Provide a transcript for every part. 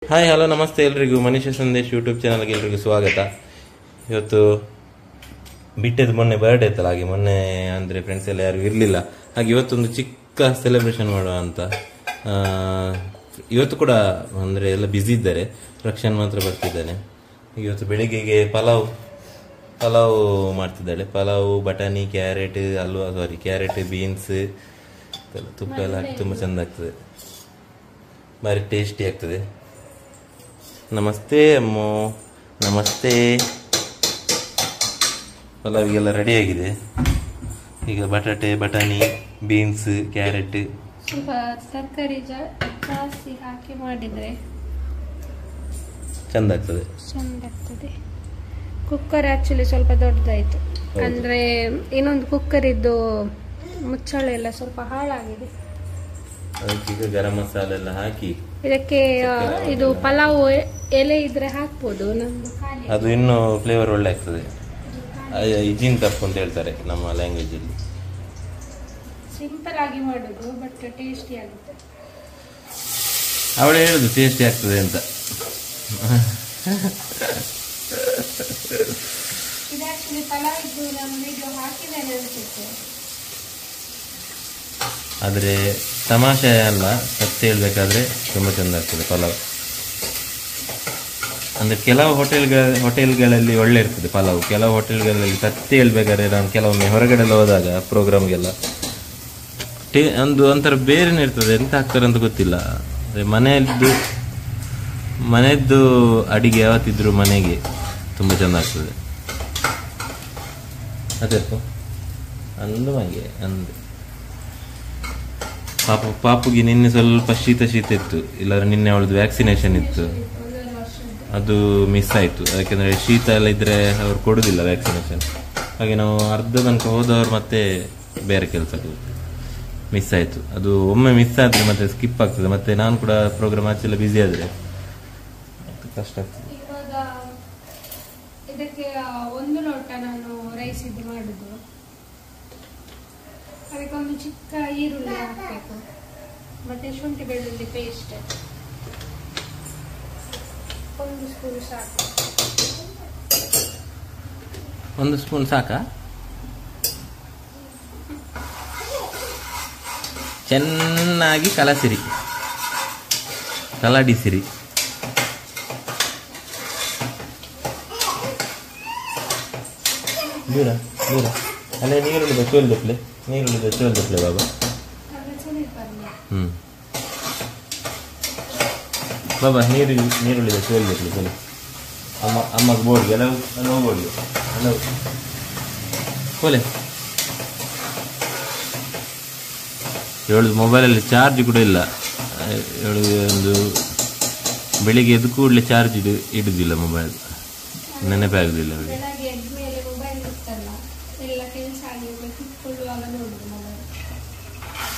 Hi hello ನಮಸ್ತೆ ಎಲ್ರಿಗೂ ಮನುಷ್ಯ ಸಂದೇಶ್ ಯೂಟ್ಯೂಬ್ ಚಾನಲ್ಗೆ ಎಲ್ರಿಗೂ ಸ್ವಾಗತ. ಇವತ್ತು ಬಿಟ್ಟದ್ದು ಮೊನ್ನೆ ಬರ್ಡೇ ಇತ್ತಲ್ಲ, ಹಾಗೆ ಮೊನ್ನೆ ಅಂದರೆ ಫ್ರೆಂಡ್ಸ್ ಎಲ್ಲ ಯಾರು ಇರಲಿಲ್ಲ, ಹಾಗೆ ಇವತ್ತೊಂದು ಚಿಕ್ಕ ಸೆಲೆಬ್ರೇಷನ್ ಮಾಡುವ ಅಂತ. ಇವತ್ತು ಕೂಡ ಅಂದರೆ ಎಲ್ಲ ಬ್ಯುಸಿ ಇದ್ದಾರೆ, ರಕ್ಷಣ್ ಮಾತ್ರ ಬರ್ತಿದ್ದಾನೆ. ಇವತ್ತು ಬೆಳಿಗ್ಗೆಗೆ ಪಲಾವ್ ಮಾಡ್ತಿದ್ದಾಳೆ. ಪಲಾವ್, ಬಟಾಣಿ, ಕ್ಯಾರೆಟ್, ಬೀನ್ಸ್, ತುಪ್ಪ ಎಲ್ಲ ಹಾಕಿ ತುಂಬ ಚೆಂದ ಆಗ್ತದೆ, ಭಾರಿ ಟೇಸ್ಟಿ ಆಗ್ತದೆ. ನಮಸ್ತೆ ಅಮ್ಮೋ, ನಮಸ್ತೆ. ಪಲಾವಿಗೆಲ್ಲ ರೆಡಿ ಆಗಿದೆ. ಈಗ ಬಟಾಣಿ, ಬೀನ್ಸ್, ಕ್ಯಾರೆಟ್, ಸ್ವಲ್ಪ ತರಕಾರಿ ಜಾಸ್ತಿ ಹಾಕಿ ಮಾಡಿದ್ರೆ ಚಂದ ಆಗ್ತದೆ. ಕುಕ್ಕರ್ ಆಕ್ಚುಲಿ ಸ್ವಲ್ಪ ದೊಡ್ಡದಾಯ್ತು, ಅಂದ್ರೆ ಇನ್ನೊಂದು ಕುಕ್ಕರ್ ಇದ್ದು ಮುಚ್ಚಳ ಎಲ್ಲ ಸ್ವಲ್ಪ ಹಾಳಾಗಿದೆ. ಅದಕ್ಕೀಗ ಗರಂ ಮಸಾಲೆ ಎಲ್ಲ ಹಾಕಿ ಇದಕ್ಕೆ ಇದು ಪಲಾವ್ ಎಲೆ ಇದ್ರೆ ಹಾಕ್ಬೋದು, ನಮ್ದು ಖಾಲಿ. ಅದು ಇನ್ನೂ ಫ್ಲೇವರ್ ಒಳ್ಳೆ ಆಗ್ತದೆ. ಇಜಿನ್ ತಪ್ಪು ಅಂತ ಹೇಳ್ತಾರೆ ನಮ್ಮ ಲ್ಯಾಂಗ್ವೇಜ್ ಅಲ್ಲಿ. ಸಿಂಪಲ್ ಆಗಿ ಮಾಡೋದು, ಬಟ್ ಟೇಸ್ಟಿ ಆಗುತ್ತೆ. ಅವಳೇ ಹೇಳುದು ಟೇಸ್ಟಿ ಆಗ್ತದೆ ಅಂತ. ಇದು ಆಕ್ಚುಲಿ ಪಲಾವ್ ಇದ್ದು ನಾನು ವಿಡಿಯೋ ಹಾಕಿದ್ದೇನೆ ಅನಿಸುತ್ತೆ. ಆದರೆ ತಮಾಷೆ ಅಲ್ಲ, ಸತ್ಯ ಹೇಳ್ಬೇಕಾದ್ರೆ ತುಂಬ ಚೆಂದ ಆಗ್ತದೆ ಪಲಾವ್. ಅಂದರೆ ಕೆಲವು ಹೋಟೆಲ್ಗಳಲ್ಲಿ ಒಳ್ಳೆ ಇರ್ತದೆ ಪಲಾವ್, ಕೆಲವು ಹೋಟೆಲ್ಗಳಲ್ಲಿ ಸತ್ಯ ಹೇಳ್ಬೇಕಾದ್ರೆ ನಾನು ಕೆಲವೊಮ್ಮೆ ಹೊರಗಡೆ ಹೋದಾಗ ಪ್ರೋಗ್ರಾಮ್ಗೆಲ್ಲ ಒಂಥರ ಬೇರೆನೇ ಇರ್ತದೆ, ಎಂತ ಹಾಕ್ತಾರೆ ಅಂತ ಗೊತ್ತಿಲ್ಲ. ಅಂದರೆ ಮನೆಯದ್ದು ಅಡಿಗೆ ಯಾವತ್ತಿದ್ರು ಮನೆಗೆ ತುಂಬ ಚೆಂದ ಆಗ್ತದೆ. ಅದಕ್ಕೂ ಅಂದು ಪಾಪುಗೆ ನಿನ್ನೆ ಸ್ವಲ್ಪ ಶೀತ ಇತ್ತು, ಇಲ್ಲಾಂದ್ರೆ ನಿನ್ನೆ ಅವಳದು ವ್ಯಾಕ್ಸಿನೇಷನ್ ಇತ್ತು, ಅದು ಮಿಸ್ ಆಯಿತು. ಯಾಕೆಂದರೆ ಶೀತ ಎಲ್ಲ ಇದ್ದರೆ ಅವ್ರು ಕೊಡೋದಿಲ್ಲ ವ್ಯಾಕ್ಸಿನೇಷನ್. ಹಾಗೆ ನಾವು ಅರ್ಧ ತನಕ ಹೋದವ್ರು ಮತ್ತೆ ಬೇರೆ ಕೆಲಸಕ್ಕೆ ಮಿಸ್ ಆಯಿತು. ಅದು ಒಮ್ಮೆ ಮಿಸ್ ಆದರೆ ಮತ್ತೆ ಸ್ಕಿಪ್ ಆಗ್ತದೆ, ಮತ್ತೆ ನಾನು ಕೂಡ ಪ್ರೋಗ್ರಾಮ್ ಆಚೆಲ್ಲ ಬ್ಯುಸಿ ಆದರೆ ಕಷ್ಟ ಆಗ್ತದೆ. ಇವಾಗ ಇದಕ್ಕೆ ಒಂದು ಲೋಟ ನಾನು ರೈಸ್ ಇದು ಮಾಡುದು, ಅದಕ್ಕೆ ಒಂದು ಚಿಕ್ಕ ಈರುಳ್ಳಿ ಹಾಕಬೇಕು, ಮತ್ತೆ ಶುಂಠಿ ಬೆಳ್ಳುಳ್ಳಿ ಪೇಸ್ಟ್ 1 ಸ್ಪೂನ್ ಸಾಕು. 1 ಸ್ಪೂನ್ ಸಾಕಾ? ಚೆನ್ನಾಗಿ ಕಲಾಡಿಸಿರಿ. ದೂರ ಅಲ್ಲೇ ನೀರುಳ್ಳಿದ ಚೋಲ್ದಪ್ಲೆ ಬಾಬಾ. ಬಾಬಾ ನೀರುಳ್ಳಿದ ಚೋಲ್ದಪ್ಲೆ ಚಲೋ. ಅಮ್ಮಗೆ ಬೋರ್ಡ್ಗೆ ಎಲ್ಲವೂ ಬೋರ್ಡ್ಗೆ ಎಲ್ಲವೂ ಹೋಲೆ. ಹೇಳುದು ಮೊಬೈಲಲ್ಲಿ ಚಾರ್ಜ್ ಕೂಡ ಇಲ್ಲ. ಹೇಳುದು ಒಂದು ಬೆಳಿಗ್ಗೆ ಎದ್ದು ಕೂಡಲೇ ಚಾರ್ಜ್ ಇಡುದಿಲ್ಲ ಮೊಬೈಲ್, ನೆನಪೇ ಆಗುದಿಲ್ಲ ಅವಳಿಗೆ.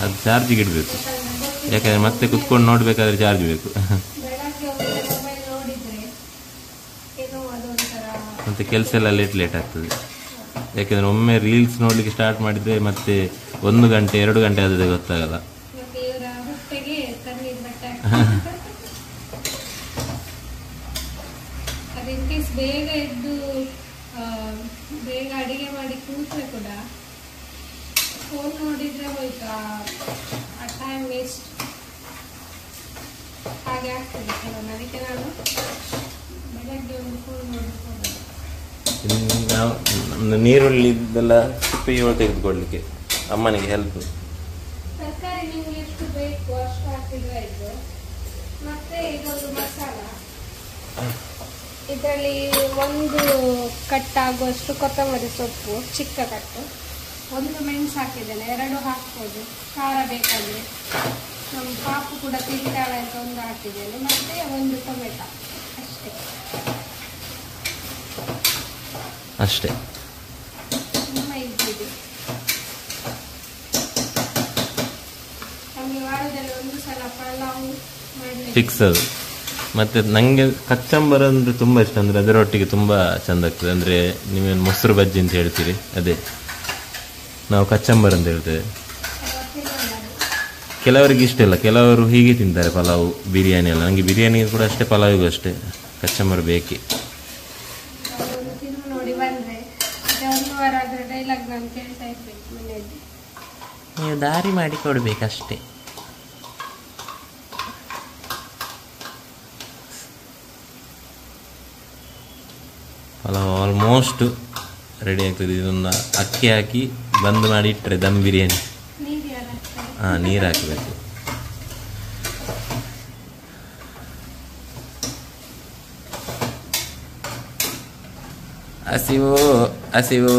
ಅದು ಚಾರ್ಜಿಗೆ ಇಡಬೇಕು, ಯಾಕಂದರೆ ಮತ್ತೆ ಕುತ್ಕೊಂಡು ನೋಡಬೇಕಾದ್ರೆ ಚಾರ್ಜ್ ಬೇಕು. ಮತ್ತೆ ಕೆಲಸ ಎಲ್ಲ ಲೇಟ್ ಆಗ್ತದೆ. ಯಾಕೆಂದರೆ ಒಮ್ಮೆ ರೀಲ್ಸ್ ನೋಡಲಿಕ್ಕೆ ಸ್ಟಾರ್ಟ್ ಮಾಡಿದರೆ ಮತ್ತೆ 1 ಗಂಟೆ 2 ಗಂಟೆ ಆದದೇ ಗೊತ್ತಾಗಲ್ಲ. ಬೇಗ ಎದ್ದು ಬೇಗ ಅಡಿಗೆ ಮಾಡಿ ಕೂತ್ರೆ ಕೂಡ ಫೋನ್ ನೋಡಿದ್ರೆ ಹೋಯ್ತಾ ಆ ಟೈಮ್ ವೇಸ್ಟ್ ಹಾಗೆ ಆಗ್ತದೆ ಕೆಲವೊಮ್ಮೆ. ಅದಕ್ಕೆ ನಾನು ಬೆಳಗ್ಗೆ ಒಂದು ಫೋನ್ ನೋಡಿಕೊಂಡು ನಾವು ನೀರುಳ್ಳಿದೆಲ್ಲ ಸಿಪ್ಪೆ ತೆಗೆದುಕೊಡ್ಲಿಕ್ಕೆ ಅಮ್ಮನಿಗೆ ಹೆಲ್ಪ್. ತರಕಾರಿ ನಿಮ್ಗೆ ಎಷ್ಟು ಬೇಕು ಅಷ್ಟು ಹಾಕಿದ್ರೆ ಆಯ್ತು. ಮತ್ತೆ ಇದೊಂದು ಮಸಾಲ, ಇದರಲ್ಲಿ 1 ಕಟ್ಟಾಗುವಷ್ಟು ಕೊತ್ತಂಬರಿ ಸೊಪ್ಪು ಚಿಕ್ಕ ಕಟ್ಟು, 1 ಮೆಣಸು ಹಾಕಿದ್ದೇನೆ, 2 ಹಾಕ್ಬೋದು ಖಾರ ಬೇಕಾದ್ರೆ. ನಮ್ಮ ಪಾಪು ಕೂಡ ತಿಂತಾಳೆ ಅಂತ 1 ಹಾಕಿದ್ದೇನೆ, ಮತ್ತೆ 1 ಟೊಮೆಟೊ ಅಷ್ಟೇ. ತುಂಬ ಇದ್ದಿದೆ. ನಮಗೆ ವಾರದಲ್ಲಿ 1 ಸಲ ಪಲಾವ್ ಮಾಡಲಿಕ್ಕೆ ಫಿಕ್ಸ್ ಅದು. ಮತ್ತು ನನಗೆ ಕಚ್ಚಂಬರ ಅಂದರೆ ತುಂಬ ಇಷ್ಟ, ಅಂದರೆ ಅದರೊಟ್ಟಿಗೆ ತುಂಬ ಚೆಂದ ಆಗ್ತದೆ. ಅಂದರೆ ನೀವೇನು ಮೊಸರು ಬಜ್ಜಿ ಅಂತ ಹೇಳ್ತೀರಿ, ಅದೇ ನಾವು ಕಚ್ಚಂಬರ್ ಅಂತ ಹೇಳ್ತೇವೆ. ಕೆಲವರಿಗೆ ಇಷ್ಟ ಇಲ್ಲ, ಕೆಲವರು ಹೀಗೆ ತಿಂತಾರೆ ಪಲಾವು ಬಿರಿಯಾನಿ ಎಲ್ಲ. ನನಗೆ ಬಿರಿಯಾನಿ ಕೂಡ ಅಷ್ಟೇ, ಪಲಾವಿಗೂ ಅಷ್ಟೇ ಕಚ್ಚಂಬರ್ ಬೇಕೇ. ನೋಡಿ ಬಂದರೆ ಒಂದು ವಾರ ಆದರೆ ಡೈಲಾಗ್ ನಾನು ಕೇಳ್ತಾ ಇರ್ಬೇಕು ಮನೆಯಲ್ಲಿ. ನೀವು ದಾರಿ ಮಾಡಿ ಕೊಡಬೇಕಷ್ಟೇ. ಪಲಾವ್ ಆಲ್ಮೋಸ್ಟ್ ರೆಡಿ ಆಗ್ತದೆ. ಇದೊಂದು ಅಕ್ಕಿ ಹಾಕಿ ಬಂದ್ ಮಾಡಿ ಇಟ್ಟರೆ ದಮ್ ಬಿರಿಯಾನಿ. ಹಾಂ, ನೀರು ಹಾಕಬೇಕು. ಹಸಿವು ಹಸಿವು.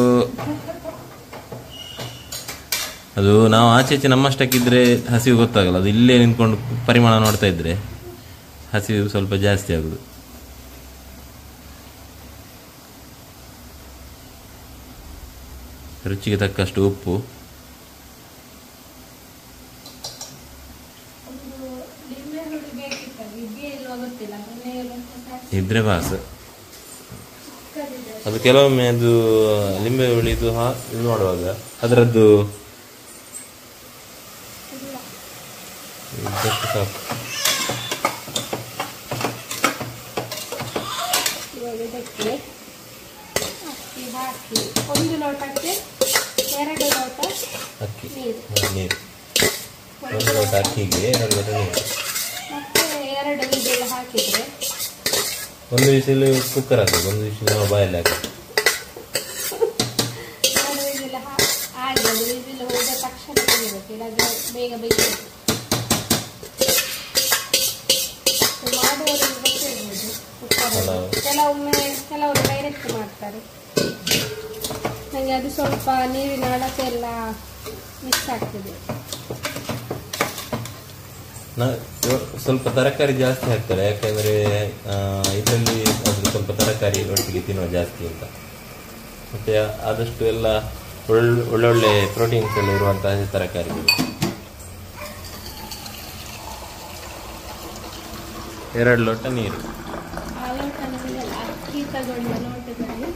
ಅದು ನಾವು ಆಚೆ ಈಚೆ ನಮ್ಮಷ್ಟಕ್ಕಿದ್ರೆ ಹಸಿವು ಗೊತ್ತಾಗಲ್ಲ. ಅದು ಇಲ್ಲೇ ನಿಂತ್ಕೊಂಡು ಪರಿಮಾಣ ನೋಡ್ತಾ ಇದ್ರೆ ಹಸಿವು ಸ್ವಲ್ಪ ಜಾಸ್ತಿ ಆಗುದು. ರುಚಿಗೆ ತಕ್ಕಷ್ಟು ಉಪ್ಪು. ಇದ್ರೆ ಬಾಸ್. ಅದು ಕೆಲವೊಮ್ಮೆ ಅದು ಲಿಂಬೆ ಹುಳಿದು ಇದು ಮಾಡುವಾಗ ಅದರದ್ದು ಸಾಕು. ಹಾಕಿ 1 ಲೋಟಕ್ಕೆ 2 ಲೋಟ ಅಕ್ಕಿ ನೀರು, 1 ಲೋಟ ಅಕ್ಕಿಗೆ 2 ಲೋಟ ನೀರು. ಮತ್ತೆ 2 ವಿಸಿಲ್ ಹಾಕಿದ್ರೆ 1 ವಿಸಿಲ್ ಕುಕ್ಕರ್ ಹಾಕಬೇಕು, 1 ವಿಸಿಲ್ ನಾವು ಬಾಯಲ್ಲಿ ಹಾಕಬೇಕು. 2 ವಿಸಿಲ್ ಆಗಿ ವಿಸಿಲ್ ಹೋದ ತಕ್ಷಣ ತೆಗಿಬೇಕು, ಇಲ್ಲಾಂದ್ರೆ ಬೇಗ ಬೇಯಿಸಬೇಕು. ಮಾಡುವವರಿಗೆ ಗೊತ್ತಿರ್ಬೋದು ಕುಕ್ಕರ್. ಕೆಲವರು ಡೈರೆಕ್ಟ್ ಮಾಡ್ತಾರೆ. ನನಗೆ ಅದು ಸ್ವಲ್ಪ ನೀರಿನ ಅಳತೆ ಎಲ್ಲ ಮಿಕ್ಸ್ ಆಗ್ತದೆ. ಸ್ವಲ್ಪ ತರಕಾರಿ ಜಾಸ್ತಿ ಹಾಕ್ತಾರೆ, ಯಾಕಂದ್ರೆ ಇದರಲ್ಲಿ ಅದು ಸ್ವಲ್ಪ ತರಕಾರಿ ಒಟ್ಟಿಗೆ ತಿನ್ನುವ ಜಾಸ್ತಿ ಅಂತ. ಮತ್ತೆ ಆದಷ್ಟು ಎಲ್ಲ ಒಳ್ಳೊಳ್ಳೆ ಪ್ರೋಟೀನ್ಸ್ ಎಲ್ಲ ಇರುವಂತಹ ತರಕಾರಿಗಳು. 2 ಲೋಟ ನೀರು. ಆ ಲೋಟ ನೀರಲ್ಲ, ಅಕ್ಕಿ ತಗೊಂಡ ಲೋಟದಲ್ಲಿ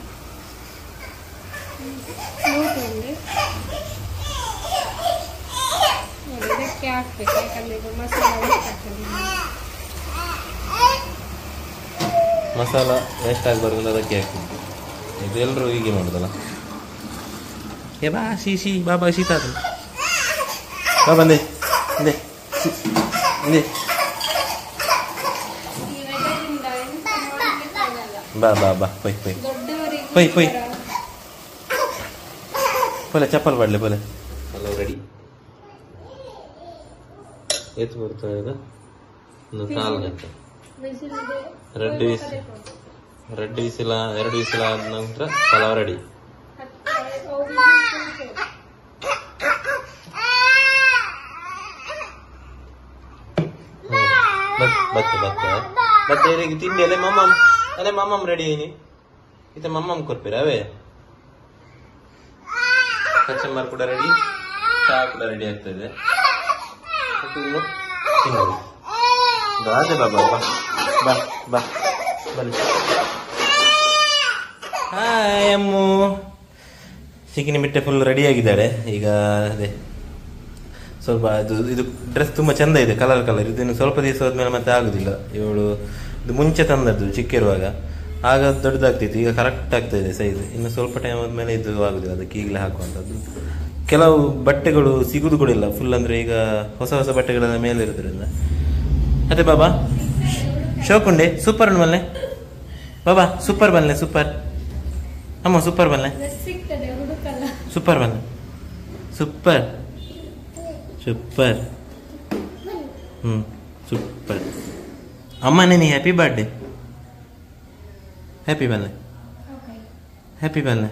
ಇದಕ್ಕೆ ಹಾಕ್ಬೇಕು, ಯಾಕಂದ್ರೆ ಇದು ಮಸಾಲ ವೇಸ್ಟ್ ಆಗಬಾರ್ದು, ಅದಕ್ಕೆ ಹಾಕ್ಬೇಕು. ಇದೆಲ್ಲರೂ ಹೀಗೆ ಮಾಡೋದಲ್ಲ. ಏ ಬಾ ಶೀಶಿ ಬಾಬಾ ಶೀತ ಬಾ ಬಂದೆ ಬಂದೆ ಬಂದೆ ಬಾ ಬಾ ಬಾ ಪೈ ಪೈ ಪೈ ಪೈ ಪೊಲೆ ಚಪ್ಪಲ್ ಬಾಡ್ಲೆ ಪೊಲೆ. ಎಲ್ಲ ರೆಡಿ. ಎತ್ತು ಬರ್ತಾ ಇದೆ. ಒಂದು 4 ಗಂಟೆ 2 ವಿಸಿಲ ಆದ ನಂತರ ಪಲಾವ್ ರೆಡಿ. ಮತ್ತೆ ತಿಂಡಿ ಅಲ್ಲೇ ಮಮ್ಮಮ್ ರೆಡಿ ಏನಿ ಇತ್ತೆ ಮಮ್ಮಮ್ ಕೊರ್ಪೀರ ಅವೇ. ಕಚ್ಚಂಬರ್ ಕೂಡ ರೆಡಿ, ಚಹಾ ಕೂಡ ರೆಡಿ ಆಗ್ತದೆ. ಅದೇ ಬಾಬಾ ಬಾ ಬಾ ಬಾ ಬನ್ನಿ. ಹಾಯ್ ಅಮ್ಮು. ಚಿಕನಿ ಮಿಟ್ಟೆ ಫುಲ್ ರೆಡಿ ಆಗಿದ್ದಾಳೆ ಈಗ. ಅದೇ ಸ್ವಲ್ಪ ಇದು ಡ್ರೆಸ್ ತುಂಬ ಚಂದ ಇದೆ, ಕಲರ್ ಇದನ್ನು ಸ್ವಲ್ಪ ದಿವಸ ಹೋದ್ಮೇಲೆ ಮತ್ತೆ ಆಗುದಿಲ್ಲ. ಇವಳು ಇದು ಮುಂಚೆ ತಂದದ್ದು ಚಿಕ್ಕಿರುವಾಗ, ಆಗ ದೊಡ್ಡದಾಗ್ತಿತ್ತು, ಈಗ ಕರೆಕ್ಟ್ ಆಗ್ತಾ ಇದೆ ಸೈಜ್. ಇನ್ನು ಸ್ವಲ್ಪ ಟೈಮ್ ಆದ್ಮೇಲೆ ಇದು ಆಗುದಿಲ್ಲ, ಅದಕ್ಕೆ ಈಗಲೇ ಹಾಕುವಂಥದ್ದು. ಕೆಲವು ಬಟ್ಟೆಗಳು ಸಿಗುದು ಕೂಡ ಇಲ್ಲ ಫುಲ್, ಅಂದ್ರೆ ಈಗ ಹೊಸ ಹೊಸ ಬಟ್ಟೆಗಳೆಲ್ಲ ಮೇಲೆ ಇರೋದ್ರಿಂದ. ಅದೇ ಬಾಬಾ ಶೋಕುಂಡೆ ಸೂಪರ್ ಬಲ್ಲೆ ಬಾಬಾ, ಸೂಪರ್ ಬಲ್ಲೆ ಸೂಪರ್ ಅಮ್ಮ, ಸೂಪರ್ ಬಲ್ಲೆ ಸೂಪರ್ ಬಲ್ಲೆ ಸೂಪರ್ ಸೂಪರ್ ಸೂಪರ್. ಅಮ್ಮನೇ ನೀ ಹ್ಯಾಪಿ ಬರ್ಡೇ, ಹ್ಯಾಪಿ ಬಲ್ಲೆ ಹ್ಯಾಪಿ ಬಲ್ಲೆ.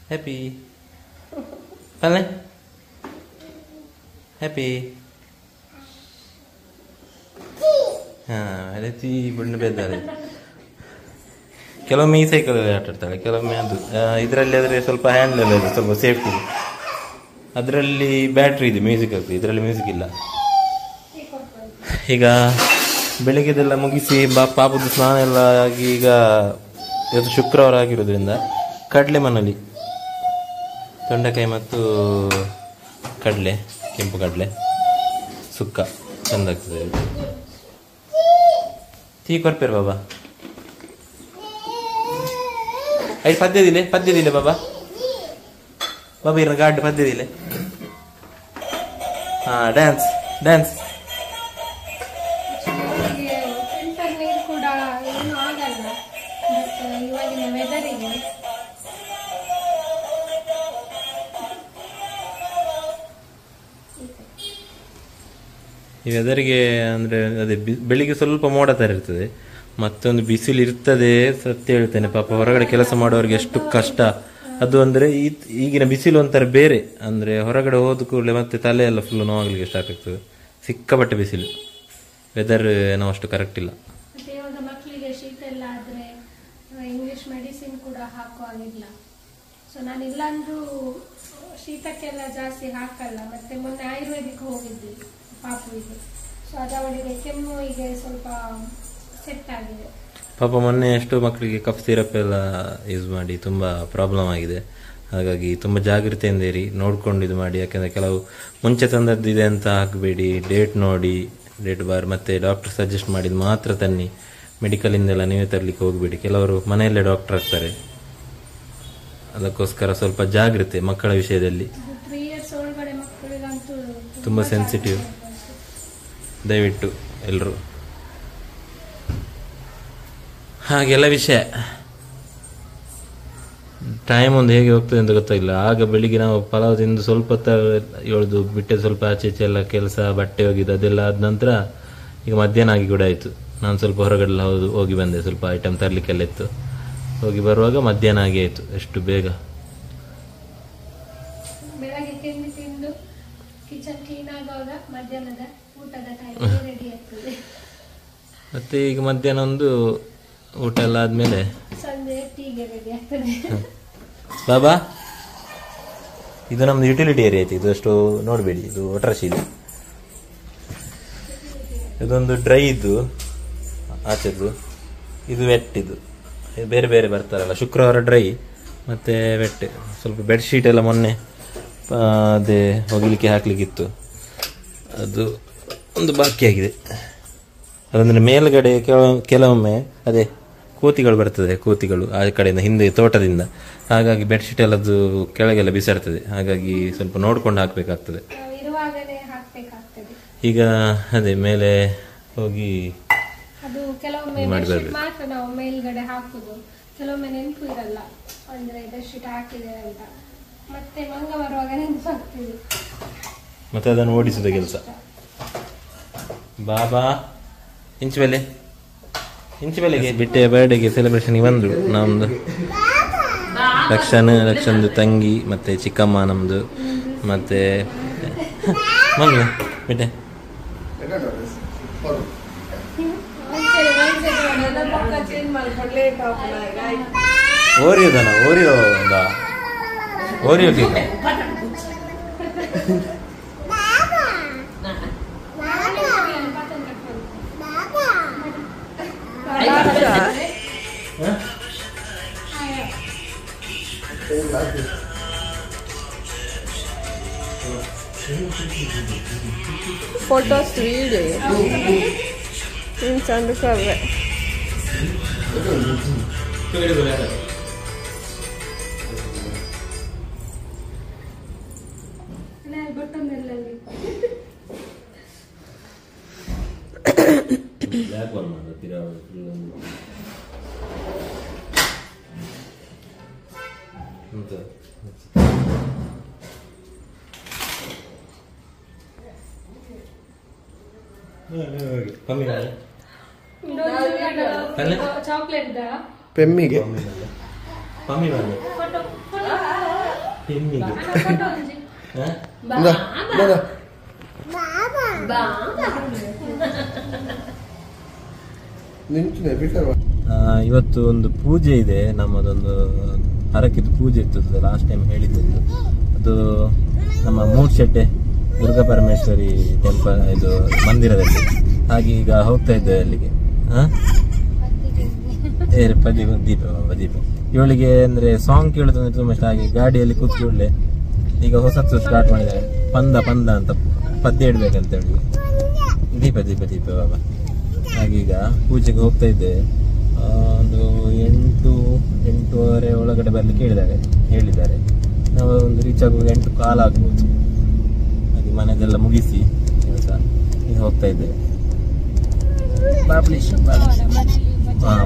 ಹ್ಯಾಪಿ ಬಲ್ಲೆ ಹ್ಯಾಪಿ. ರೀತಿ ಬಣ್ಣ ಬೇದ್ದಾರೆ. ಕೆಲವೊಮ್ಮೆ ಈ ಸೈಕಲಲ್ಲಿ ಆಟ ಆಡ್ತಾಳೆ, ಕೆಲವೊಮ್ಮೆ ಅದು ಇದರಲ್ಲಿ ಆದರೆ ಸ್ವಲ್ಪ ಹ್ಯಾಂಡಲ್ ಎಲ್ಲ ಇದೆ, ಸ್ವಲ್ಪ ಸೇಫ್ಟಿ. ಅದರಲ್ಲಿ ಬ್ಯಾಟ್ರಿ ಇದೆ, ಮ್ಯೂಸಿಕ್ ಆಗ್ತದೆ, ಇದರಲ್ಲಿ ಮ್ಯೂಸಿಕ್ ಇಲ್ಲ. ಈಗ ಬೆಳಿಗ್ಗೆದೆಲ್ಲ ಮುಗಿಸಿ ಪಾಪದ ಸ್ನಾನ ಎಲ್ಲ ಆಗಿ, ಈಗ ಇವತ್ತು ಶುಕ್ರವಾರ ಆಗಿರೋದ್ರಿಂದ ಕಡಲೆ ಮನಲಿ ತೊಂಡೆಕಾಯಿ ಮತ್ತು ಕಡಲೆ, ಕೆಂಪು ಕಡಲೆ ಸುಕ್ಕ ಚಂದ ಆಗ್ತದೆ. ಟೀ ಕೊರ್ಪೇರು ಬಾಬಾ. ಐದು ಪದ್ಯದಿಲ್ಲ ಬಾಬಾ. ಬಾಬಾ ಇರ ಗಾಡ್ ಪದ್ಯದಿಲ್ಲ. ಹಾ ಡ್ಯಾನ್ಸ್ ಡ್ಯಾನ್ಸ್. ಫಿಲ್ಟರ್ ನೀರು ಕೂಡ ಏನು ಆಗಲ್ಲ, ಬಟ್ ಇವಾಗಿನ ವೆದರಿಗೆ ಈ ವೆದರಿಗೆ ಅಂದರೆ ಅದೇ ಬೆಳಿಗ್ಗೆ ಸ್ವಲ್ಪ ಮೋಡ ಥರ ಇರ್ತದೆ, ಮತ್ತೊಂದು ಬಿಸಿಲು ಇರ್ತದೆ. ಸತ್ಯ ಹೇಳ್ತೇನೆ, ಪಾಪ ಹೊರಗಡೆ ಕೆಲಸ ಮಾಡೋರಿಗೆ ಎಷ್ಟು ಕಷ್ಟ ಅದು. ಅಂದರೆ ಈಗಿನ ಬಿಸಿಲು ಒಂಥರ ಬೇರೆ, ಅಂದರೆ ಹೊರಗಡೆ ಹೋದ ಕೂಡಲೇ ಮತ್ತೆ ತಲೆ ಎಲ್ಲ ಫುಲ್ ನೋವಾಗಲಿಕ್ಕೆ ಸ್ಟಾರ್ಟ್ ಆಗ್ತದೆ. ಸಿಕ್ಕಾಪಟ್ಟೆ ಬಿಸಿಲು, ವೆದರ್ ನಾವು ಅಷ್ಟು ಕರೆಕ್ಟ್ ಇಲ್ಲ. ಮತ್ತೆ ಇವಾಗ ಮಕ್ಕಳಿಗೆ ಶೀತ ಎಲ್ಲ ಆದರೆ ಇಂಗ್ಲಿಷ್ ಮೆಡಿಸಿನ್ ಕೂಡ ಹಾಕುವಾಗಿಲ್ಲ. ಸೊ ನಾನು ಇಲ್ಲಾಂದ್ರೂ ಶೀತಕ್ಕೆಲ್ಲ ಜಾಸ್ತಿ ಹಾಕಲ್ಲ. ಮತ್ತೆ ಮೊನ್ನೆ ಆಯುರ್ವೇದಿಕ್ ಹೋಗಿದ್ವಿ ಪಾಪುವಿಗೆ, ಸೊ ಅದು ಅವಳಿಗೆ ಕೆಮ್ಮು ಈಗ ಸ್ವಲ್ಪ ಸೆಟ್ ಆಗಿದೆ. ಪಾಪ ಮೊನ್ನೆ ಎಷ್ಟೋ ಮಕ್ಕಳಿಗೆ ಕಫ್ ಸಿರಪ್ ಎಲ್ಲ ಯೂಸ್ ಮಾಡಿ ತುಂಬ ಪ್ರಾಬ್ಲಮ್ ಆಗಿದೆ. ಹಾಗಾಗಿ ತುಂಬ ಜಾಗೃತೆಯಿಂದ ಇರಿ, ನೋಡ್ಕೊಂಡು ಇದು ಮಾಡಿ. ಯಾಕೆಂದರೆ ಕೆಲವು ಮುಂಚೆ ತಂದದ್ದಿದೆ ಅಂತ ಹಾಕಬೇಡಿ, ಡೇಟ್ ನೋಡಿ, ಡೇಟ್ ಬಾರ್ ಮತ್ತು ಡಾಕ್ಟರ್ ಸಜೆಸ್ಟ್ ಮಾಡಿದ್ದು ಮಾತ್ರ ತನ್ನಿ. ಮೆಡಿಕಲಿಂದೆಲ್ಲ ನೀವೇ ತರಲಿಕ್ಕೆ ಹೋಗಬೇಡಿ. ಕೆಲವರು ಮನೆಯಲ್ಲೇ ಡಾಕ್ಟರ್ ಆಗ್ತಾರೆ. ಅದಕ್ಕೋಸ್ಕರ ಸ್ವಲ್ಪ ಜಾಗೃತೆ ಮಕ್ಕಳ ವಿಷಯದಲ್ಲಿ. 3 years ಒಳಗಡೆ ಮಕ್ಕಳಿಗಂತೂ ತುಂಬ ಸೆನ್ಸಿಟಿವ್. ದಯವಿಟ್ಟು ಎಲ್ಲರೂ ಹಾಗೆಲ್ಲ ವಿಷಯ. ಟೈಮ್ ಒಂದು ಹೇಗೆ ಹೋಗ್ತದೆ ಅಂತ ಗೊತ್ತಾಗಿಲ್ಲ. ಆಗ ಬೆಳಿಗ್ಗೆ ನಾವು ಪಲಾವ್ ತಿಂದು ಸ್ವಲ್ಪ ಎಳ್ದು ಬಿಟ್ಟೆ, ಸ್ವಲ್ಪ ಆಚೆ ಈಚೆ ಎಲ್ಲ ಕೆಲಸ, ಬಟ್ಟೆ ಹೋಗಿದ್ದು ಅದೆಲ್ಲ ಆದ ನಂತರ ಈಗ ಮಧ್ಯಾಹ್ನ ಆಗಿ ಕೂಡ ಆಯಿತು. ನಾನು ಸ್ವಲ್ಪ ಹೊರಗಡೆ ಹೋಗಿ ಬಂದೆ, ಸ್ವಲ್ಪ ಐಟಮ್ ತರಲಿಕ್ಕೆಲ್ಲ ಇತ್ತು. ಹೋಗಿ ಬರುವಾಗ ಮಧ್ಯಾಹ್ನ ಆಗಿ ಆಯಿತು. ಎಷ್ಟು ಬೇಗ. ಬೆಳಗ್ಗೆ ತಿಂದು ಕಿಚನ್ ಕ್ಲೀನ್ ಆಗುವಾಗ ಮಧ್ಯಾಹ್ನದ ಊಟದ ಟೈಮ್ ರೆಡಿ ಆಗ್ತದೆ. ಮತ್ತೆ ಈಗ ಮಧ್ಯಾಹ್ನ ಒಂದು ಊಟ ಎಲ್ಲ ಆದ್ಮೇಲೆ ಸಂಜೆ ಟೀಗೆ ರೆಡಿ ಆಗ್ತದೆ. ಬಾಬಾ, ಇದು ನಮ್ದು ಯುಟಿಲಿಟಿ ಏರಿಯಾ ಐತಿ. ಇದು ಅಷ್ಟು ನೋಡಬೇಡಿ, ಇದು ಒಟ್ರಾಶಿ ಇದೆ. ಇದೊಂದು ಡ್ರೈ ಇದ್ದು ಆಚೆದ್ದು, ಇದು ವೆಟ್. ಇದು ಬೇರೆ ಬೇರೆ ಬರ್ತಾರಲ್ಲ, ಶುಕ್ರವಾರ ಡ್ರೈ ಮತ್ತೆ ವೆಟ್. ಸ್ವಲ್ಪ ಬೆಡ್ಶೀಟ್ ಎಲ್ಲ ಮೊನ್ನೆ ಅದೇ ಹೋಗಲಿಕ್ಕೆ ಹಾಕ್ಲಿಕ್ಕಿತ್ತು, ಅದು ಒಂದು ಬಾಕಿ ಆಗಿದೆ. ಅದಂದ್ರೆ ಮೇಲ್ಗಡೆ ಕೆಲವೊಮ್ಮೆ ಅದೇ ಕೋತಿಗಳು ಬರ್ತದೆ, ಕೋತಿಗಳು ಆ ಕಡೆಯಿಂದ ಹಿಂದೆ ತೋಟದಿಂದ. ಹಾಗಾಗಿ ಬೆಡ್ಶೀಟ್ ಎಲ್ಲದು ಕೆಳಗೆಲ್ಲ ಬಿಸಾಡ್ತದೆ. ಹಾಗಾಗಿ ಸ್ವಲ್ಪ ನೋಡ್ಕೊಂಡು ಹಾಕ್ಬೇಕಾಗ್ತದೆ. ಈಗ ಅದೇ ಮೇಲೆ ಹೋಗಿ ಅದು ಕೆಲವೊಮ್ಮೆ ಮಾತ್ರ ನಾವು ಮೇಲ್ಗಡೆ ಹಾಕುದು, ಕೆಲವೊಮ್ಮೆ ನೆನಪು ಇರಲ್ಲ ಅಂದ್ರೆ ಬೆಡ್ಶೀಟ್ ಹಾಕಿದೆ ಅಂತ. ಮತ್ತೆ ಮಂಗ ಬರುವಾಗ ನೆನಪು ಆಗ್ತದೆ, ಮತ್ತೆ ಅದನ್ನು ಓಡಿಸುದ ಕೆಲಸ. ಬಾಬಾ ಇಂಚು ಬೆಲೆಗೆ ಬಿಟ್ಟೆ ಬರ್ಡೇಗೆ ಸೆಲೆಬ್ರೇಷನ್ಗೆ ಬಂದರು. ನಮ್ಮದು ರಕ್ಷನ್ದು ತಂಗಿ ಮತ್ತೆ ಚಿಕ್ಕಮ್ಮ ನಮ್ಮದು ಮತ್ತೆ ಮಂಗ ಬಿಟ್ಟೆ. ಓರಿಯೋದನ ಓರಿಯೋ ಕೇಕ. फोटोस वीडियो चंद कर रहे ಚಾಕ್ಲೇಟ್ ಪೆಮ್ಮಿಗೆ ಇವತ್ತು ಒಂದು ಪೂಜೆ ಇದೆ. ನಮ್ಮದೊಂದು ಹರಕಿದ್ದು ಪೂಜೆ ಇತ್ತು, ಲಾಸ್ಟ್ ಟೈಮ್ ಹೇಳಿದ್ದು. ಅದು ನಮ್ಮ ಮೂಡ್ಶೆಟ್ಟೆ ದುರ್ಗಾ ಪರಮೇಶ್ವರಿ ಟೆಂಪಲ್ ಇದು ಮಂದಿರದಲ್ಲಿ. ಹಾಗೆ ಈಗ ಹೋಗ್ತಾ ಇದ್ದೇವೆ ಅಲ್ಲಿಗೆ. ದೀಪ ಇವಳಿಗೆ ಅಂದ್ರೆ ಸಾಂಗ್ ಕೇಳೋದಂದ್ರೆ ತುಂಬಾ ಇಷ್ಟ. ಹಾಗೆ ಗಾಡಿಯಲ್ಲಿ ಕೂತ್ಕೊಳ್ಳೆ ಈಗ ಹೊಸತ್ತು ಸ್ಟಾರ್ಟ್ ಮಾಡಿದ್ದಾರೆ, ಪಂದ ಪಂದ ಅಂತ ಪದ್ಯ ಇಡ್ಬೇಕಂತ ಹೇಳಿ. ದೀಪ ದೀಪ ದೀಪ ಬಾಬಾ. ಹಾಗೀಗ ಪೂಜೆಗೆ ಹೋಗ್ತಾ ಇದ್ದೆ. ಒಂದು 8-8:30 ಒಳಗಡೆ ಬರ್ಲಿಕ್ಕೆ ಹೇಳಿದ್ದಾರೆ. ನಾವು ಒಂದು ರೀಚ್ ಆಗುವಾಗ 8 ಕಾಲ ಆಗ್ಬೋದು. ಹಾಗೆ ಮನೆದೆಲ್ಲ ಮುಗಿಸಿ ಕೆಲಸ ಈಗ ಹೋಗ್ತಾ ಇದ್ದೇವೆ.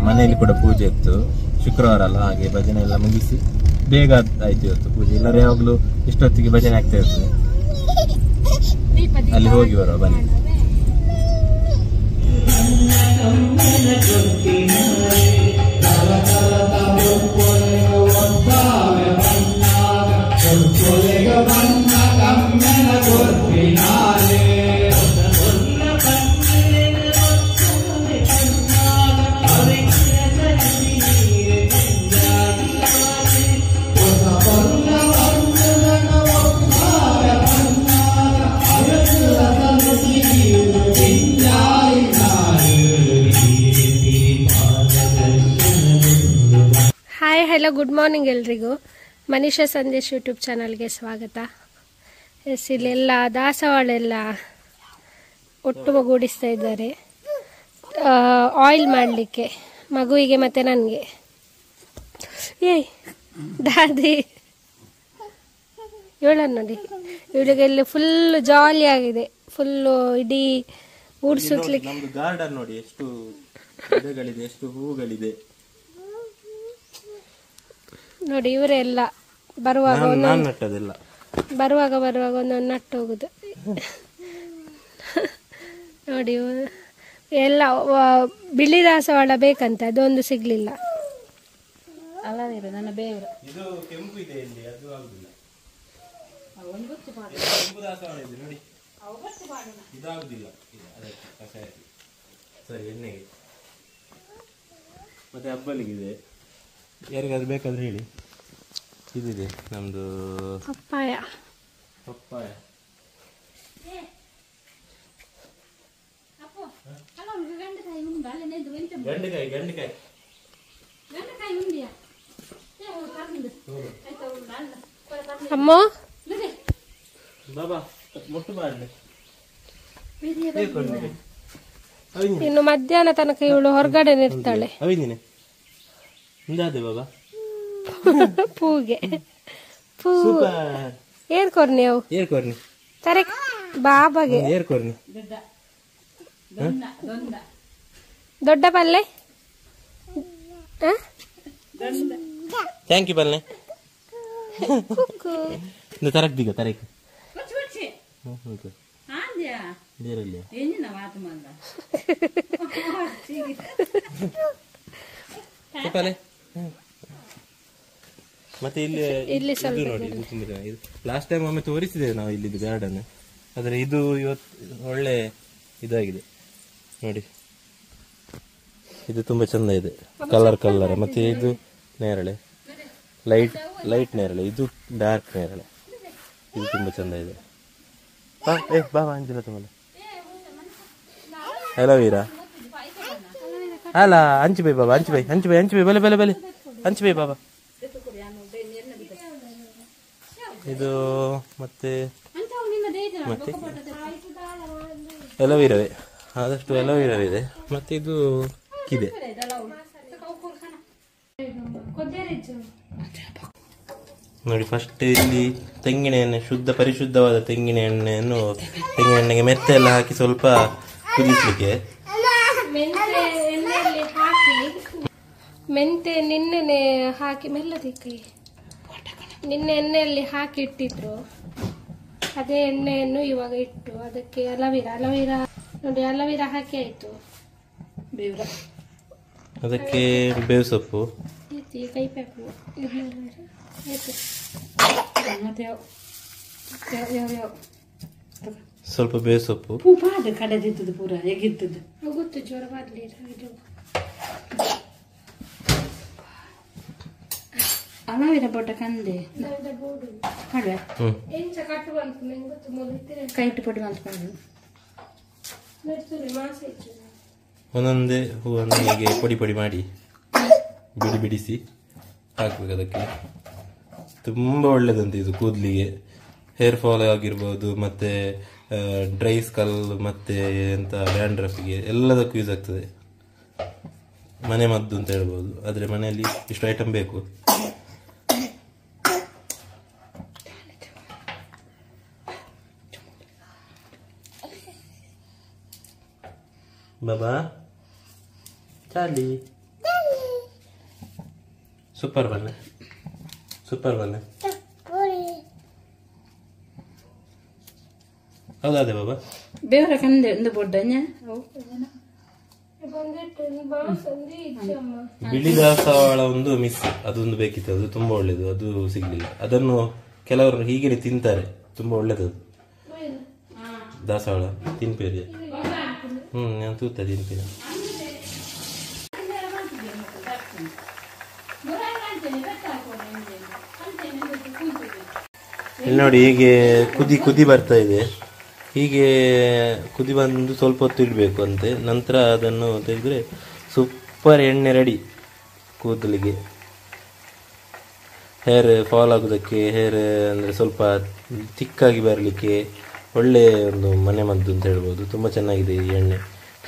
ಮನೆಯಲ್ಲಿ ಕೂಡ ಪೂಜೆ ಇತ್ತು, ಶುಕ್ರವಾರ ಅಲ್ಲ, ಹಾಗೆ ಭಜನೆ ಎಲ್ಲ ಮುಗಿಸಿ ಬೇಗ ಆಯ್ತು ಇವತ್ತು ಪೂಜೆ. ಎಲ್ಲರೂ ಯಾವಾಗಲೂ ಇಷ್ಟೊತ್ತಿಗೆ ಭಜನೆ ಆಗ್ತಾ ಇರ್ತದೆ. ಅಲ್ಲಿ ಹೋಗಿ ಬರುವ ಬನ್ನಿ. ಹಾಯ್ ಹಲೋ ಗುಡ್ ಮಾರ್ನಿಂಗ್ ಎಲ್ರಿಗೂ. ಮನೀಷಾ ಸಂದೇಶ್ ಯೂಟ್ಯೂಬ್ ಚಾನಲ್ಗೆ ಸ್ವಾಗತ. ಇಲ್ಲೆಲ್ಲ ದಾಸವಾಳೆಲ್ಲ ಒಟ್ಟುಗೂಡಿಸ್ತಾ ಇದ್ದಾರೆ ಆಯಿಲ್ ಮಾಡಲಿಕ್ಕೆ, ಮಗುವಿಗೆ ಮತ್ತು ನನಗೆ. ಏಯ್ ದಾದಿ ಇವಳನ್ನು ನೋಡಿ, ಇವಳಿಗೆ ಇಲ್ಲಿ ಫುಲ್ ಜಾಲಿ ಆಗಿದೆ. ಫುಲ್ಲು ಇಡೀ ಊರು ಸುತ್ತಲಿಕ್ಕೆ. ನಮ್ದು ಗಾರ್ಡನ್ ನೋಡಿ, ಎಷ್ಟು ಗಿಡಗಳಿದೆ, ಎಷ್ಟು ಹೂಗಳಿದೆ ನೋಡಿ. ಇವರೆಲ್ಲ ಬರುವಾಗ ಒಂದೊಂದು ನಟ್ಟು ಹೋಗುದು ನೋಡಿ. ಎಲ್ಲ ಬಿಳಿ ದಾಸವಾಳ ಬೇಕಂತೆ, ಅದೊಂದು ಸಿಗ್ಲಿಲ್ಲ. ನನ್ನ ಬೇವ್ರ ಇದು ಕೆಂಪು ಇದೆ ಇಲ್ಲಿ, ಅದು ಆಗುದಿಲ್ಲ. ಇದಾಗುದಿಲ್ಲ ಸರಿ ಎಣ್ಣೆಗೆ. ಮತ್ತೆ ಹಬ್ಬಲಿಗಿದೆ, ಯಾರಿಗಾದ್ರೂ ಬೇಕಾದ್ರೆ ಹೇಳಿ. ಇದಿದೆ ನಮ್ದು ಪಪ್ಪಾಯ. ಗಂಡೆಕಾಯಿ ಅಮ್ಮ ಬಾಬಾ ಮುಟ್ಟು ಮಾಡಿ. ಇನ್ನು ಮಧ್ಯಾಹ್ನ ತನಕ ಇವಳು ಹೊರಗಡೆ ಇರ್ತಾಳೆ. ಬಾಬಾ ಪೂಗೆ ಪೂ ಏರ್ಕೊರ್ನಿ ಅವು ತರೆ ಬಾಬಾಗೆ ಏರ್ಕೊರ್ನಿ ದೊಡ್ಡ ಪಲ್ಲೆ. ಥ್ಯಾಂಕ್ ಯು ಪಲ್ಲೆ. ತರಕ್ ಬೀಗ ತರಕ್ ಮತ್ತೆ ಇಲ್ಲಿ ನೋಡಿ. ಲಾಸ್ಟ್ ಟೈಮ್ ಒಮ್ಮೆ ತೋರಿಸಿದ್ದೇವೆ ನಾವು ಇಲ್ಲಿದ್ದು ಗಾರ್ಡನ್, ಆದ್ರೆ ಇದು ಇವತ್ತು ಒಳ್ಳೆ ಇದಾಗಿದೆ ನೋಡಿ. ಇದು ತುಂಬಾ ಚಂದ ಇದೆ, ಕಲರ್. ಮತ್ತೆ ಇದು ನೇರಳೆ, ಲೈಟ್ ನೇರಳೆ, ಇದು ಡಾರ್ಕ್ ನೇರಳೆ. ಇದು ತುಂಬಾ ಚಂದ ಇದೆ. ಬಾ ಅಂಜಿಲ್ಲ ತುಂಬ ಅಲೋವೀರಾ ಅಲ್ಲ ಹಂಚಿಬೈ ಬಾಬಾ, ಹಂಚಿಬೈ ಬಲೆ ಹಂಚಿಬೈ ಬಾಬಾ. ಇದು ಮತ್ತೆ ಎಲೋವೀರವೇ, ಆದಷ್ಟು ಎಲೋವೀರವಿದೆ. ಮತ್ತೆ ಇದು ಕಿದೆ ನೋಡಿ. ಫಸ್ಟ್ ಇಲ್ಲಿ ತೆಂಗಿನ ಎಣ್ಣೆ, ಪರಿಶುದ್ಧವಾದ ತೆಂಗಿನ ಎಣ್ಣೆಗೆ ಮೆತ್ತೆ ಎಲ್ಲ ಹಾಕಿ ಸ್ವಲ್ಪ ಕುದಿಸ್ಲಿಕ್ಕೆ. ಮೆಂತೆ ನಿನ್ನೆ ಹಾಕಿ ನಿನ್ನೆ ಎಣ್ಣೆಯಲ್ಲಿ ಹಾಕಿ ಇಟ್ಟಿದ್ರು. ಅದೇ ಎಣ್ಣೆಯನ್ನು ಇವಾಗ ಇಟ್ಟು ಅದಕ್ಕೆ ಅಲವೀರ ನೋಡಿ, ಅಲವೀರ ಹಾಕಿ ಆಯ್ತು. ಅದಕ್ಕೆ ಬೇವು ಸೊಪ್ಪು, ಕೈ ಪ್ಯಾಕು ಸ್ವಲ್ಪ ಬೇವು ಸೊಪ್ಪು, ಕಡೆದಿದ್ದು ಪೂರ ಹೇಗಿರ್ತದೆ ಗೊತ್ತು, ಜ್ವರ ಬಾದ್ಲಿ ಅಲವೀರ ಬೋಟ ಕಂದೆ ಕೈಟ್ ಪೊಡಿ ಮಾಡ್ಕೊಂಡು ಒಂದೊಂದೇ ಹೂವನ್ನು ಹೀಗೆ ಪೊಡಿ ಮಾಡಿ ಬಿಡಿಸಿ ಹಾಕ್ಬೇಕು ಅದಕ್ಕೆ. ತುಂಬ ಒಳ್ಳೇದಂತೆ ಇದು ಕೂದಲಿಗೆ, ಹೇರ್ ಫಾಲ್ ಆಗಿರ್ಬೋದು, ಮತ್ತೆ ಡ್ರೈ ಸ್ಕಲ್, ಮತ್ತೆ ಎಂತ ಡ್ಯಾಂಡ್ರಫ್ಗೆ ಎಲ್ಲದಕ್ಕೂ ಯೂಸ್ ಆಗ್ತದೆ. ಮನೆ ಮದ್ದು ಅಂತ ಹೇಳ್ಬೋದು. ಆದರೆ ಮನೆಯಲ್ಲಿ ಇಷ್ಟು ಐಟಮ್ ಬೇಕು. ಬಾಬಾ ಚಾಲಿ ಸೂಪರ್ ಬನ್ನಿ, ಸೂಪರ್ ಬನ್ನಿ. ಹೌದಾದೆ ಬಾಬಾ? ಬೇವರ ಕಂದೆ ಒಂದು ಬೊಡ್ಡኛ ಬಿಳಿ ದಾಸವಾಳ ಒಂದು ಮಿಸ್, ಅದೊಂದು ಬೇಕಿತ್ತು. ಅದು ತುಂಬಾ ಒಳ್ಳೇದು, ಅದು ಸಿಗ್ಲಿಲ್ಲ. ಅದನ್ನು ಕೆಲವರು ಹೀಗೆ ತಿಂತಾರೆ, ತುಂಬಾ ಒಳ್ಳೇದು ದಾಸವಾಳ. ತಿನ್ಪೇರಿ ನಾನು ತೂತ ತಿನ್ಪೇರಿ. ಇಲ್ಲಿ ನೋಡಿ, ಹೀಗೆ ಕುದಿ ಬರ್ತಾ ಇದೆ. ಹೀಗೆ ಕುದಿ ಬಂದು ಸ್ವಲ್ಪ ಹೊತ್ತು ಇಡಬೇಕು ಅಂತೆ. ನಂತರ ಅದನ್ನು ತೆಗೆದ್ರೆ ಸೂಪರ್ ಎಣ್ಣೆ ರೆಡಿ ಕೂದಲಿಗೆ. ಹೇರ್ ಫಾಲ್ ಆಗೋದಕ್ಕೆ, ಹೇರ್ ಅಂದರೆ ಸ್ವಲ್ಪ ತಿಕ್ಕಾಗಿ ಬರಲಿಕ್ಕೆ ಒಳ್ಳೆ ಒಂದು ಮನೆ ಮದ್ದು ಅಂತ ಹೇಳ್ಬೋದು. ತುಂಬ ಚೆನ್ನಾಗಿದೆ ಈ ಎಣ್ಣೆ.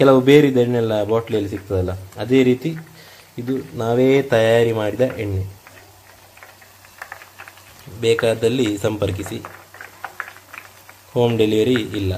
ಕೆಲವು ಬೇರಿದ ಎಣ್ಣೆಲ್ಲ ಬಾಟ್ಲಿಯಲ್ಲಿ ಸಿಗ್ತದಲ್ಲ, ಅದೇ ರೀತಿ ಇದು ನಾವೇ ತಯಾರಿ ಮಾಡಿದ ಎಣ್ಣೆ. ಬೇಕಾದಲ್ಲಿ ಸಂಪರ್ಕಿಸಿ. ಹೋಮ್ ಡೆಲಿವರಿ ಇಲ್ಲ.